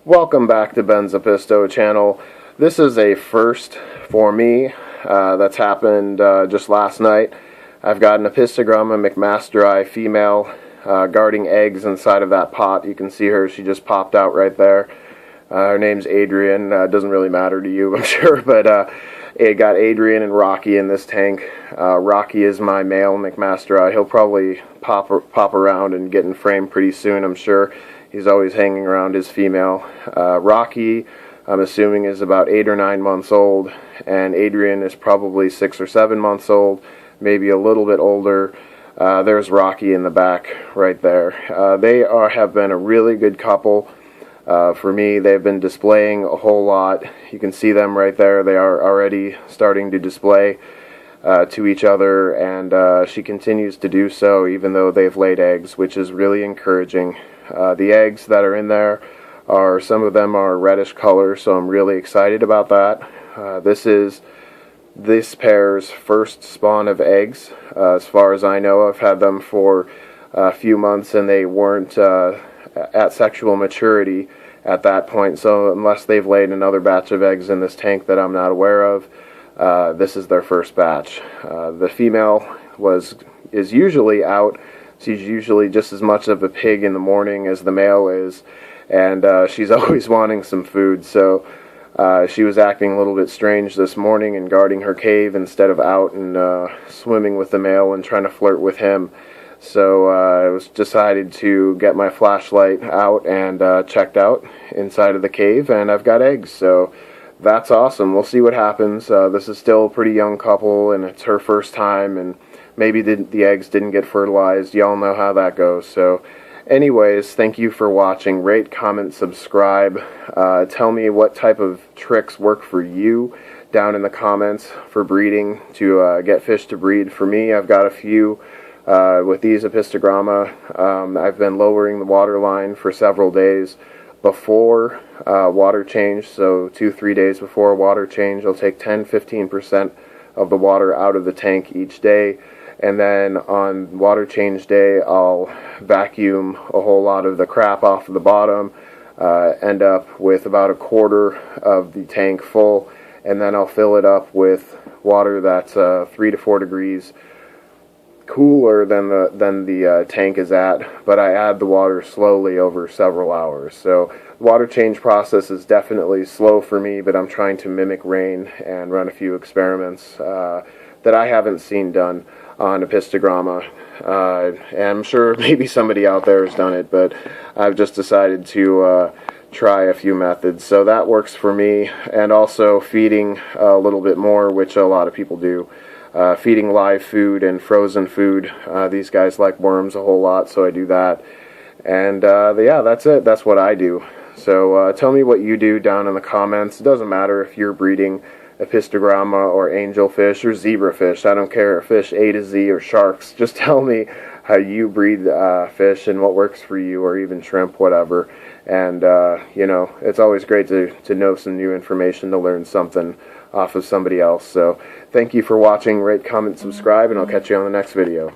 Welcome back to Ben's Apisto channel. This is a first for me that's happened just last night. I've got an Apistogramna Macmasteri female guarding eggs inside of that pot. You can see her, she just popped out right there. Her name's Adrian. Doesn't really matter to you, I'm sure, but it got Adrian and Rocky in this tank. Rocky is my male Macmasteri. He'll probably pop around and get in frame pretty soon, I'm sure. He's always hanging around his female. Rocky, I'm assuming, is about 8 or 9 months old, and Adrian is probably 6 or 7 months old, maybe a little bit older. There's Rocky in the back right there. They have been a really good couple. For me, they've been displaying a whole lot. You can see them right there. They are already starting to display to each other, and she continues to do so even though they've laid eggs, which is really encouraging. The eggs that are in there some of them are reddish color, so I'm really excited about that. This is this pair's first spawn of eggs. As far as I know, I've had them for a few months and they weren't at sexual maturity at that point, so unless they've laid another batch of eggs in this tank that I'm not aware of, this is their first batch. The female is usually out. She's usually just as much of a pig in the morning as the male is, and she's always wanting some food, so she was acting a little bit strange this morning and guarding her cave instead of out and swimming with the male and trying to flirt with him. So I was decided to get my flashlight out and checked out inside of the cave, and I've got eggs, so that's awesome. We'll see what happens. This is still a pretty young couple, and it's her first time, and maybe the eggs didn't get fertilized. Y'all know how that goes. So anyways, thank you for watching. Rate, comment, subscribe. Tell me what type of tricks work for you down in the comments for breeding, to get fish to breed. For me, I've got a few with these Apistogramna. I've been lowering the water line for several days before water change, so 2-3 days before water change. I'll take 10-15% of the water out of the tank each day, and then on water change day I'll vacuum a whole lot of the crap off of the bottom, end up with about a quarter of the tank full, and then I'll fill it up with water that's 3 to 4 degrees cooler than the tank is at, but I add the water slowly over several hours. So the water change process is definitely slow for me, but I'm trying to mimic rain and run a few experiments that I haven't seen done on Apistogramma. And I'm sure maybe somebody out there has done it, but I've just decided to try a few methods. So that works for me, and also feeding a little bit more, which a lot of people do. Feeding live food and frozen food. These guys like worms a whole lot, so I do that. And yeah, that's it. That's what I do. So tell me what you do down in the comments. It doesn't matter if you're breeding Apistogramma or angelfish or zebrafish. I don't care if fish A to Z or sharks. Just tell me how you breed fish and what works for you, or even shrimp, whatever. And you know, it's always great to know some new information, to learn something off of somebody else. So thank you for watching. Rate, comment, subscribe, and I'll catch you on the next video.